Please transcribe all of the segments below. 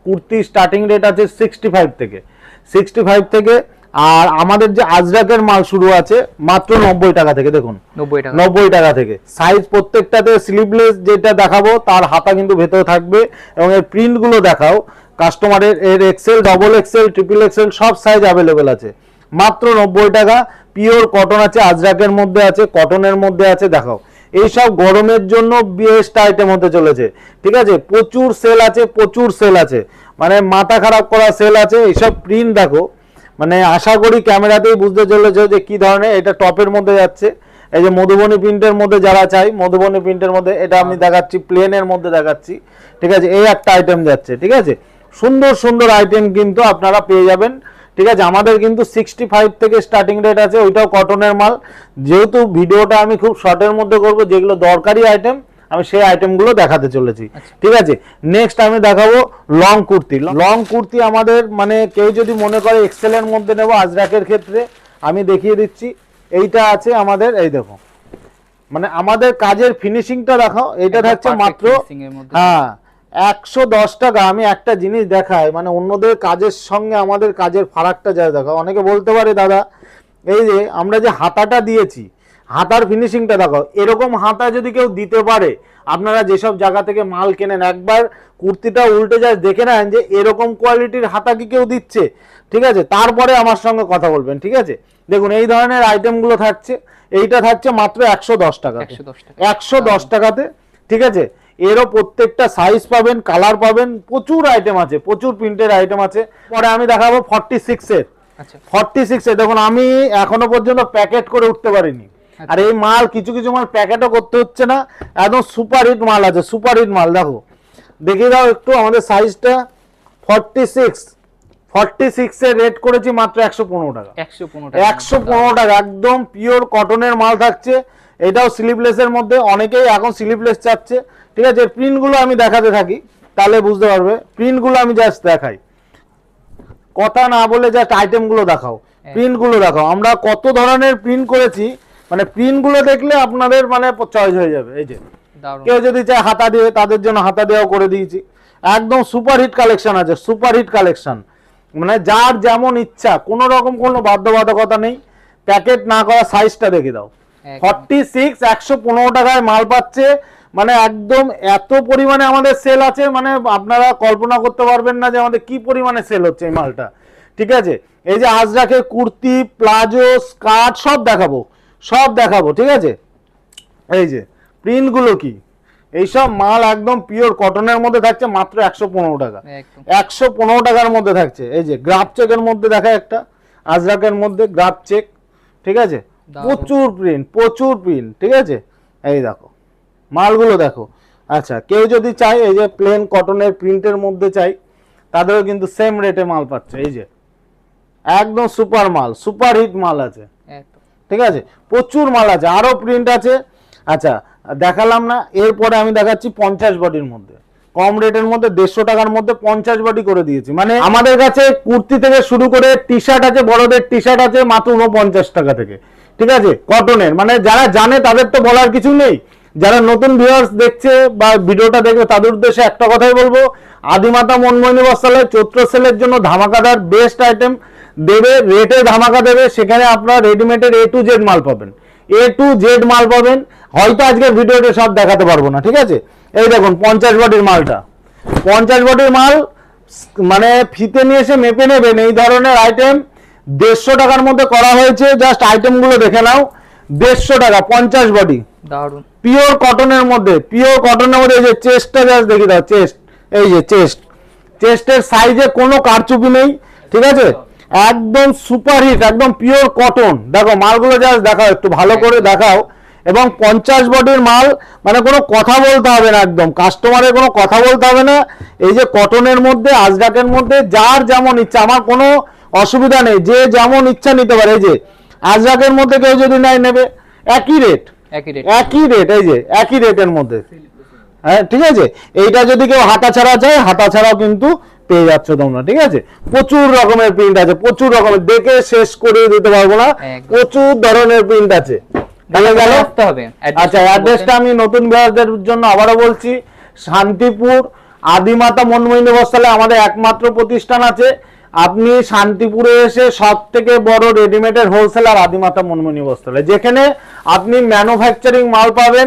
Kurti starting rate আছে 65 থেকে 65 থেকে। আর আমাদের যে আজরাকের মাল শুরু আছে মাত্র 90 টাকা থেকে। দেখুন 90 টাকা থেকে। সাইজ প্রত্যেকটাতে স্লিভলেস যেটা দেখাবো তার হাতা কিন্তু ভেতরে থাকবে এবং এর প্রিন্ট গুলো দেখাও কাস্টমারের। এর XL, double XL, triple XL সব সাইজ অ্যাভেলেবেল আছে মাত্র 90 টাকা। পিওর কটন আছে, আজরাকের মধ্যে আছে, কটনের মধ্যে আছে, দেখাও। এইসব গরমের জন্য বেস্ট আইটেম হতে চলেছে, ঠিক আছে। প্রচুর সেল আছে, প্রচুর সেল আছে, মানে মাথা খারাপ করা সেল আছে। এইসব প্রিন্ট দেখো, মানে আশা করি ক্যামেরাতেই বুঝতে চলেছে যে কি ধরনের। এটা টপের মধ্যে যাচ্ছে, এই যে মধুবনী প্রিন্টের মধ্যে যারা চাই, মধুবনী প্রিন্টের মধ্যে এটা আমি দেখাচ্ছি, প্লেনের মধ্যে দেখাচ্ছি, ঠিক আছে। এই একটা আইটেম যাচ্ছে, ঠিক আছে। সুন্দর সুন্দর আইটেম কিন্তু আপনারা পেয়ে যাবেন, ঠিক আছে। আমাদের কিন্তু 65 থেকে স্টার্টিং রেট আছে, ওইটাও কটনের মাল। যেহেতু ভিডিওটা আমি খুব শর্টের মধ্যে করব, যেগুলো দরকারি আইটেম আমি সেই আইটেমগুলো দেখাতে চলেছি, ঠিক আছে। নেক্সট আমি দেখাবো লং কুর্তি। লং কুর্তি আমাদের মানে কেউ যদি মনে করে এক্সেলের মধ্যে নেব আজরাকের ক্ষেত্রে আমি দেখিয়ে দিচ্ছি। এইটা আছে আমাদের, এই দেখো, মানে আমাদের কাজের ফিনিশিংটা দেখাও। এটা থাকছে মাত্র 110 টাকা। আমি একটা জিনিস দেখাই, মানে অন্যদের কাজের সঙ্গে আমাদের কাজের ফারাকটা যায় দেখাও। অনেকে বলতে পারে দাদা এই যে আমরা যে হাতাটা দিয়েছি, হাতার ফিনিশিংটা দেখাও। এরকম হাতা যদি কেউ দিতে পারে, আপনারা যেসব জায়গা থেকে মাল কেনেন একবার কুর্তিটা উল্টে যায় দেখে নেন যে এরকম কোয়ালিটির হাতা কি কেউ দিচ্ছে, ঠিক আছে। তারপরে আমার সঙ্গে কথা বলবেন, ঠিক আছে। দেখুন এই ধরনের আইটেমগুলো থাকছে। এইটা থাকছে মাত্র 110 টাকা, 110 টাকাতে, ঠিক আছে। এরও প্রত্যেকটা সাইজ পাবেন, কালার পাবেন, প্রচুর আইটেম আছে, প্রচুর প্রিন্টের আইটেম আছে। পরে আমি দেখাবো 46 এর। 46 এর দেখুন, আমি এখনো পর্যন্ত প্যাকেট করে উঠতে পারিনি। আর এই মাল কিছু কিছু মাল প্যাকেটও করতে হচ্ছে না, একদম সুপার হিট মাল আছে, সুপার হিট মাল। দেখো দেখিয়ে দাও একটু আমাদের সাইজটা। 46 এর রেট করেছি মাত্র 115 টাকা। 115 টাকা, একদম পিওর কটনের মাল থাকছে। এটাও স্লিভলেসের মধ্যে, অনেকেই এখন স্লিভলেস চাচ্ছে, ঠিক আছে। প্রিন্টগুলো আমি দেখাতে থাকি তাহলে বুঝতে পারবে। প্রিন্টগুলো আমি জাস্ট দেখাই, কথা না বলে জাস্ট আইটেমগুলো দেখাও, প্রিন্টগুলো দেখাও। আমরা কত ধরনের প্রিন্ট করেছি, মানে প্রিন্টগুলো দেখলে আপনাদের মানে চয়েস হয়ে যাবে। এই যে কেউ যদি চায় হাতা দিয়ে, তাদের জন্য হাতা দেওয়াও করে দিয়েছি। একদম সুপার হিট কালেকশন আছে, সুপার হিট কালেকশন, মানে যার যেমন ইচ্ছা, কোনো রকম কোনো বাধ্যবাধকতা নেই। প্যাকেট না করা সাইজটা দেখে দাও। 46 115 টাকায় মাল পাচ্ছে, মানে একদম এত পরিমাণে আমাদের সেল আছে, মানে আপনারা কল্পনা করতে পারবেন না যে আমাদের কি পরিমাণে সেল হচ্ছে এই মালটা, ঠিক আছে। এই যে আজরাকের কুর্তি, প্লাজো, স্কার্ট সব দেখাবো, সব দেখাবো, ঠিক আছে। এই যে প্রিন্টগুলো কি, এইসব মাল একদম পিওর কটনের মধ্যে থাকছে মাত্র 115 টাকা। 115 টাকার মধ্যে থাকছে। এই যে গ্রাফ চেকের মধ্যে দেখা একটা, আজরাকের মধ্যে গ্রাফ চেক, ঠিক আছে। প্রচুর প্রিন্ট, প্রচুর প্রিন্ট, ঠিক আছে। এই দেখো মালগুলো দেখো। আচ্ছা কেউ যদি চায় এই যে প্লেন কটনের প্রিন্টের মধ্যে চাই, তাদেরও কিন্তু সেম রেটে মাল পাচ্ছে। এই যে একদম সুপার মাল, সুপার হিট মাল আছে, ঠিক আছে। প্রচুর মাল আছে, আরো প্রিন্ট আছে। আচ্ছা দেখালাম না, এরপরে আমি দেখাচ্ছি 50 বডির মধ্যে, কম রেটের মধ্যে 150 টাকার মধ্যে 50 বডি করে দিয়েছি। মানে আমাদের কাছে কুর্তি থেকে শুরু করে টি শার্ট আছে, বড়দের টি শার্ট আছে মাত্র 49 টাকা থেকে, ঠিক আছে, কটনের। মানে যারা জানে তাদের তো বলার কিছু নেই, যারা নতুন ভিউয়ার্স দেখছে বা ভিডিওটা দেখবে তাদের উদ্দেশ্যে একটা কথাই বলবো, আদিমাতা মনমোহিনী বস্ত্রালয় চৈত্র সেলের জন্য ধামাকাদার বেস্ট আইটেম দেবে, রেটে ধামাকা দেবে। সেখানে আপনারা রেডিমেডের A to Z মাল পাবেন, A to Z মাল পাবেন। হয়তো আজকের ভিডিওতে সব দেখাতে পারবো না, ঠিক আছে। এই দেখুন 50 বডির মালটা, 50 বডির মাল, মানে ফিতে নিয়ে এসে মেপে নেবেন। এই ধরনের আইটেম 150 টাকার মধ্যে করা হয়েছে। জাস্ট আইটেমগুলো দেখে নাও, 150 টাকা 50 বডি, দারুন, পিওর কটনের মধ্যে, পিওর কটনের মধ্যে। এই যে চেস্টটা জাস্ট দেখি দাও, চেস্ট, এই যে চেস্ট, চেস্টের সাইজে কোনো কারচুপি নেই, ঠিক আছে। একদম সুপার হিট, একদম পিওর কটন। দেখো মালগুলো জাস্ট দেখাও, একটু ভালো করে দেখাও। এবং 50 বডির মাল, মানে কোনো কথা বলতে হবে না, একদম কাস্টমারের কোনো কথা বলতে হবে না। এই যে কটনের মধ্যে, আজরাকের মধ্যে, যার যেমন ইচ্ছা, আমার কোনো অসুবিধা নেই, যে যেমন ইচ্ছা নিতে পারে। এই যে আজরাকের মধ্যে কেউ যদি নাই নেবে, একই রেট, একই রেট, এই যে একই রেটের মধ্যে, হ্যাঁ ঠিক আছে। এইটা যদি কেউ হাতা ছাড়া চায়, হাতা ছাড়াও কিন্তু পেয়ে যাচ্ছ তোমরা, ঠিক আছে। প্রচুর রকমের প্রিন্ট আছে, প্রচুর রকমের, দেখে শেষ করে দিতে পারবো না, প্রচুর ধরনের প্রিন্ট আছে। আচ্ছা অ্যাড্রেসটা আমি নতুন ভিউয়ারদের জন্য আবারও বলছি, শান্তিপুর আদিমাতা মনমোহিনী বস্ত্রালয় আমাদের একমাত্র প্রতিষ্ঠান আছে। আপনি শান্তিপুরে এসে সব থেকে বড় রেডিমেডের হোলসেলার আদিমাতা মনমোহিনী বস্ত্রালয়, যেখানে আপনি ম্যানুফ্যাকচারিং মাল পাবেন,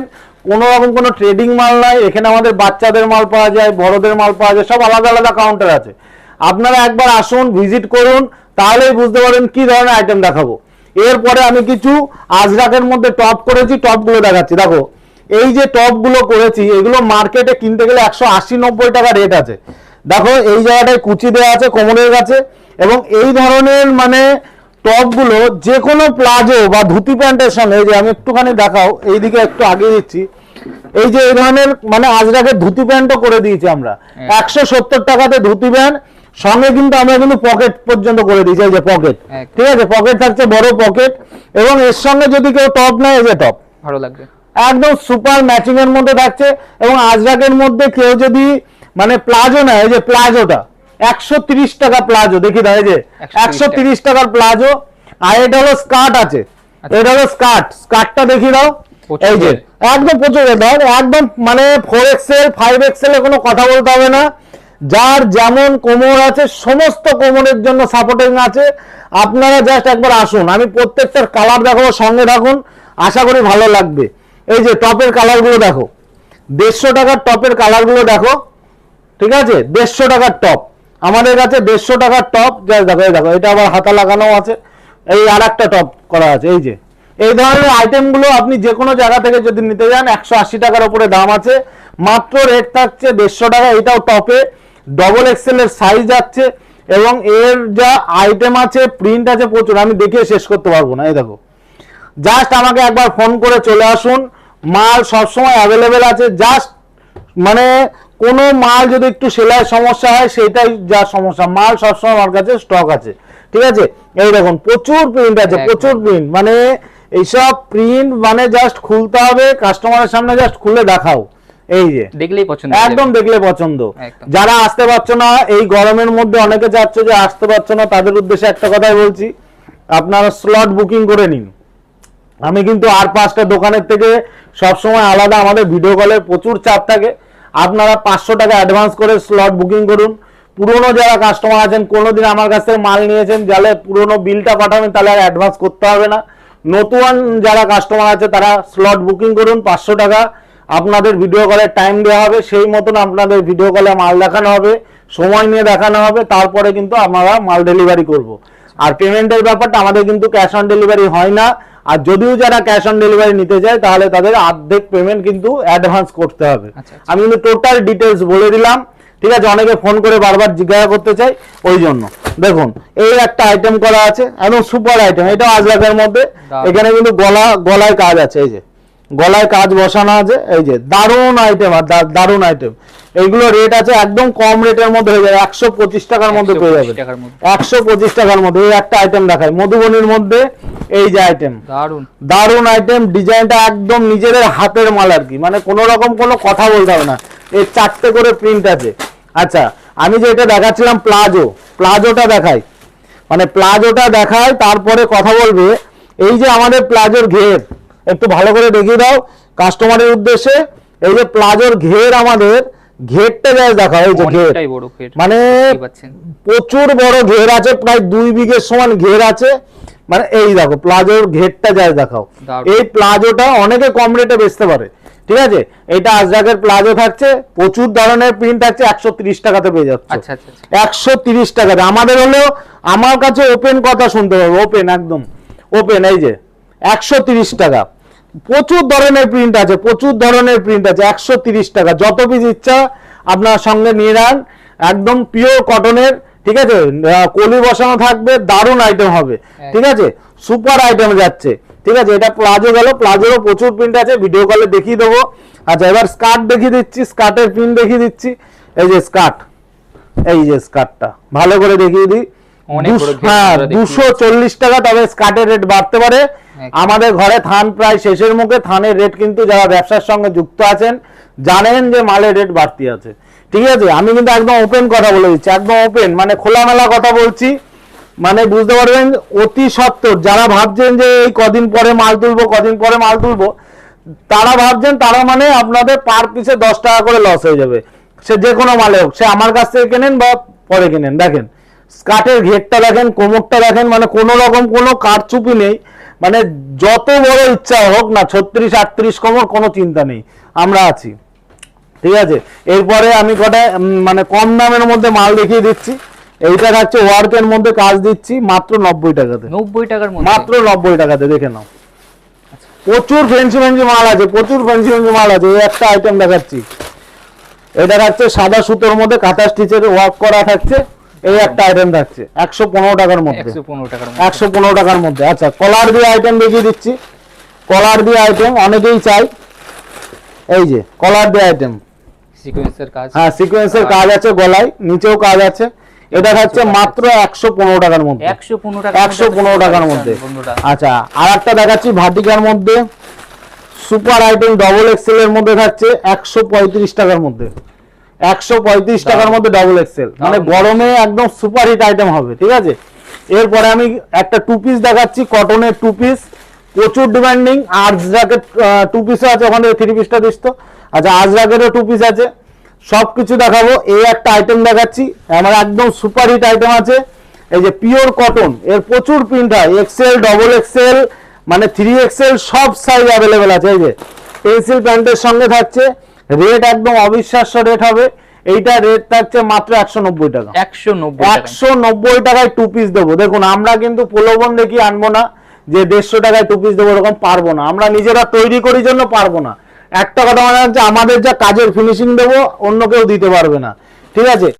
কোনো রকম কোনো ট্রেডিং মাল নাই। এখানে আমাদের বাচ্চাদের মাল পাওয়া যায়, বড়দের মাল পাওয়া যায়, সব আলাদা আলাদা কাউন্টার আছে। আপনারা একবার আসুন, ভিজিট করুন, তাহলেই বুঝতে পারবেন কি ধরনের আইটেম দেখাবো। এরপরে আমি কিছু আজরাকের মধ্যে টপ করেছি, টপগুলো দেখাচ্ছি। দেখো এই যে টপগুলো করেছি, এগুলো মার্কেটে কিনতে গেলে 180-90 টাকা রেট আছে। দেখো এই জায়গাটায় কুচি দেওয়া আছে কোমরের কাছে, এবং এই ধরনের মানে টপগুলো যে কোনো প্লাজো বা ধুতি প্যান্টের সঙ্গে, এই যে আমি একটুখানি দেখাও, এইদিকে একটু আগে দিচ্ছি, এই যে এই ধরনের মানে আজরাকের ধুতি প্যান্টও করে দিয়েছি আমরা 170 টাকাতে ধুতি প্যান্ট, সঙ্গে কিন্তু আমরা কিন্তু পকেট পর্যন্ত করে দিয়েছি। এই যে পকেট, ঠিক আছে, পকেট থাকছে, বড় পকেট, এবং এর সঙ্গে যদি কেউ টপ নেয়, এই যে টপ ভালো লাগবে, একদম সুপার ম্যাচিং এর মধ্যে থাকছে। এবং আজরাকের মধ্যে কেউ যদি মানে প্লাজো নেয়, এই যে প্লাজোটা 130 টাকা প্লাজো, দেখি দাও, এই যে 130 টাকার প্লাজো। আর এটা হলো স্কার্ট আছে, এটা হলো স্কার্ট, স্কার্টটা দেখি দাও, এই যে একদম প্রচুর দাও, একদম মানে 4XL 5XL এ কোনো কথা বলতে হবে না। যার যেমন কোমর আছে সমস্ত কোমরের জন্য সাপোর্টিং আছে। আপনারা জাস্ট একবার আসুন, আমি প্রত্যেকটার কালার দেখাবো, সঙ্গে থাকুন, আশা করি ভালো লাগবে। এই যে টপের কালারগুলো দেখো, 150 টাকার টপের কালারগুলো দেখো, ঠিক আছে, 150 টাকার টপ আমাদের কাছে, 150 টাকার টপ। জাস্ট দেখো, এই দেখো, এটা আবার হাতা লাগানো আছে, এই আর একটা টপ করা আছে। এই যে এই ধরনের আইটেমগুলো আপনি যে কোনো জায়গা থেকে যদি নিতে যান 180 টাকার উপরে দাম আছে, মাত্র রেট থাকছে 150 টাকা। এটাও টপে ডবল এক্সেল এর সাইজ আছে, এবং এর যা আইটেম আছে, প্রিন্ট আছে প্রচুর, আমি দেখিয়ে শেষ করতে পারবো না। এই দেখো, জাস্ট আমাকে একবার ফোন করে চলে আসুন, মাল সবসময় অ্যাভেলেবেল আছে। জাস্ট মানে কোনো মাল যদি একটু সেলাই সমস্যা হয়, সেটাই যা সমস্যা, মাল সবসময় আমার কাছে স্টক আছে, ঠিক আছে। এই দেখুন প্রচুর প্রিন্ট আছে, প্রচুর প্রিন্ট, মানে এইসব প্রিন্ট মানে জাস্ট খুলতে হবে, কাস্টমারের সামনে জাস্ট খুলে দেখাও, এই যে দেখলেই পছন্দ, একদম দেখলে পছন্দ। যারা আসতে পারছো না এই গরমের মধ্যে, অনেকে চাচ্ছে যে আসতে পারছো না, তাদের উদ্দেশ্যে একটা কথাই বলছি, আপনারা স্লট বুকিং করে নিন। আমি কিন্তু আর 5টা দোকানের থেকে সবসময় আলাদা, আমাদের ভিডিও কলে প্রচুর চাপ থাকে। আপনারা 500 টাকা অ্যাডভান্স করে স্লট বুকিং করুন। পুরনো যারা কাস্টমার আছেন, কোনোদিন আমার কাছ থেকে মাল নিয়েছেন, যাহলে পুরনো বিলটা পাঠাবেন, তাহলে আর অ্যাডভান্স করতে হবে না। নতুন যারা কাস্টমার আছে তারা স্লট বুকিং করুন, 500 টাকা আপনাদের ভিডিও কলে টাইম দেওয়া হবে, সেই মতন আপনাদের ভিডিও কলে মাল দেখানো হবে, সময় নিয়ে দেখানো হবে, তারপরে কিন্তু আমরা মাল ডেলিভারি করব। আর পেমেন্টের ব্যাপারটা আমাদের কিন্তু ক্যাশ অন ডেলিভারি হয় না, আর যদিও যারা ক্যাশ অন ডেলিভারি নিতে চায় তাহলে তাদের অর্ধেক পেমেন্ট কিন্তু অ্যাডভান্স করতে হবে। আমি কিন্তু টোটাল ডিটেলস বলে দিলাম, ঠিক আছে। অনেকে ফোন করে বারবার জিজ্ঞাসা করতে চাই, ওই জন্য দেখুন এই একটা আইটেম করা আছে, একদম সুপার আইটেম, এটা আজরাকের মধ্যে। এখানে কিন্তু গলায় কাজ আছে, এই যে গলায় কাজ বসানো আছে, এই যে দারুণ আইটেম, আর দারুণ আইটেম। এইগুলো রেট আছে একদম কম রেটের মধ্যে হয়ে যাবে, 125 টাকার মধ্যে পেয়ে যাবেন, 125 টাকার মধ্যে। এই একটা আইটেম দেখায় মধুবনীর মধ্যে, এই যে আইটেম, দারুণ আইটেম, ডিজাইনটা একদম নিজেদের হাতের মাল আর কি, মানে কোনো রকম কোনো কথা বলতে হবে না। এই 4টে করে প্রিন্ট আছে। আচ্ছা, আমি যে এটা দেখাচ্ছিলাম প্লাজোটা দেখাই, মানে প্লাজোটা দেখাই, তারপরে কথা বলবে। এই যে আমাদের প্লাজোর ঘের একটু ভালো করে দেখিয়ে দাও কাস্টমারের উদ্দেশ্যে। এই যে প্লাজোর ঘের, আমাদের ঘেরটা যাই দেখাও, এই যে ঘের, মানে প্রচুর বড় ঘের আছে, প্রায় 2 বিঘের সমান ঘের আছে, মানে এই দেখো প্লাজোর ঘেরটা যাই দেখাও। এই প্লাজোটা অনেকে কম রেটে বেচতে পারে, ঠিক আছে। এটা আজরাকের প্লাজো থাকছে, প্রচুর ধরনের প্রিন্ট থাকছে, 130 টাকাতে পেয়ে যাচ্ছে। 130 টাকাতে আমাদের হলেও, আমার কাছে ওপেন কথা শুনতে পারবে, ওপেন, একদম ওপেন। এই যে 130 টাকা, প্রচুর ধরনের প্রিন্ট আছে, প্রচুর ধরনের প্রিন্ট আছে, 130 টাকা। যত পিস ইচ্ছা আপনার সঙ্গে নিয়ে নেন, একদম পিওর কটনের, ঠিক আছে, কলি বসানো থাকবে, দারুণ আইটেম হবে, ঠিক আছে, সুপার আইটেম যাচ্ছে, ঠিক আছে। এটা প্লাজো গেল, প্লাজোরও প্রচুর প্রিন্ট আছে, ভিডিও কলে দেখিয়ে দেবো। আচ্ছা, এবার স্কার্ট দেখিয়ে দিচ্ছি, স্কার্টের প্রিন্ট দেখিয়ে দিচ্ছি। এই যে স্কার্ট, এই যে স্কার্টটা ভালো করে দেখিয়ে দিই, 240 টাকা। তবে স্কার্টের রেট বাড়তে পারে, আমাদের ঘরে থান প্রায় শেষের মুখে, থানের রেট কিন্তু যারা ব্যবসার সঙ্গে যুক্ত আছেন জানেন যে মালের রেট বাড়তি আছে, ঠিক আছে। আমি কিন্তু একদম ওপেন কথা বলে দিচ্ছি, একদম ওপেন, মানে খোলামেলা কথা বলছি, মানে বুঝতে পারবেন অতি সত্বর। যারা ভাবছেন যে এই কদিন পরে মাল তুলবো, তারা ভাবছেন, তারা মানে আপনাদের পার পিছে 10 টাকা করে লস হয়ে যাবে। সে যে কোনো মালে হোক, সে আমার কাছ থেকে কেনেন বা পরে কেনেন। দেখেন স্কার্টের ঘেরটা দেখেন, কোমরটা দেখেন, মানে কোনো রকম কোনো কারচুপি নেই, মানে যত বড় ইচ্ছা হোক না 36-38 কোমর, কোনো চিন্তা নেই, আমরা আছি। ঠিক আছে, এরপরে আমি কটা মানে কম দামের মধ্যে মাল দেখিয়ে দিচ্ছি। এইটা থাকছে ওয়ার্কের মধ্যে কাজ দিচ্ছি মাত্র 90 টাকাতে। 90 টাকার মধ্যে, মাত্র 90 টাকাতে, দেখে নাও। প্রচুর ফ্যান্সি ফ্যান্সি মাল আছে, প্রচুর ফ্যান্সি ফ্যান্সি মাল আছে। এই একটা আইটেম দেখাচ্ছি, এটা থাকছে সাদা সুতোর মধ্যে কাঁথা স্টিচের ওয়ার্ক করা থাকছে। এই একটা আইটেম থাকছে 115 টাকার মধ্যে, 115 টাকার মধ্যে। আচ্ছা, কলার দিয়ে আইটেম দেখিয়ে দিচ্ছি। কলার দিয়ে আইটেম অনেকেই চাই, এই যে কলার দিয়ে আইটেম, সিকোয়েন্সের কাজ। হ্যাঁ, সিকোয়েন্সের কাজ আছে, গলায় নিচেও কাজ আছে। এটা থাকছে মাত্র 115 টাকার মধ্যে, 115 টাকার মধ্যে। আচ্ছা, আর একটা দেখাচ্ছি ভাটিকার মধ্যে সুপার আইটেম ডবল এক্সেল এর মধ্যে থাকছে 135 টাকার মধ্যে, 135 টাকার মধ্যে ডবল এক্সেল, মানে গরমে একদম সুপার হিট আইটেম হবে। ঠিক আছে, এরপরে আমি একটা টু পিস দেখাচ্ছি, কটনের টু পিস, প্রচুর ডিমান্ডিং। আজরাকের টু পিসও আছে, ওখানে থ্রি পিসটা দিস তো। আচ্ছা, আজরাকেরও টু পিস আছে, সবকিছু দেখাবো। এই একটা আইটেম দেখাচ্ছি, আমার একদম সুপার হিট আইটেম আছে, এই যে পিওর কটন, এর প্রচুর প্রিন্ট হয়, এক্সেল, ডবল এক্সেল, মানে 3XL সব সাইজ অ্যাভেলেবেল আছে। এই যে পেন্সিল প্যান্টের সঙ্গে থাকছে, রেট একদম অবিশ্বাস্য রেট হবে। এইটা রেট থাকছে মাত্র 190 টাকা, 190 টাকায় টু পিস দেবো। দেখুন, আমরা কিন্তু প্রলোভন দেখি আনবো না যে 150 টাকায় টু পিস দেবো, এরকম পারবো না, আমরা নিজেরা তৈরি করি জন্য পারবো না। একটা কথা মানে হচ্ছে, আমাদের যা কাজের ফিনিশিং দেবো অন্য কেউ দিতে পারবে না। ঠিক আছে।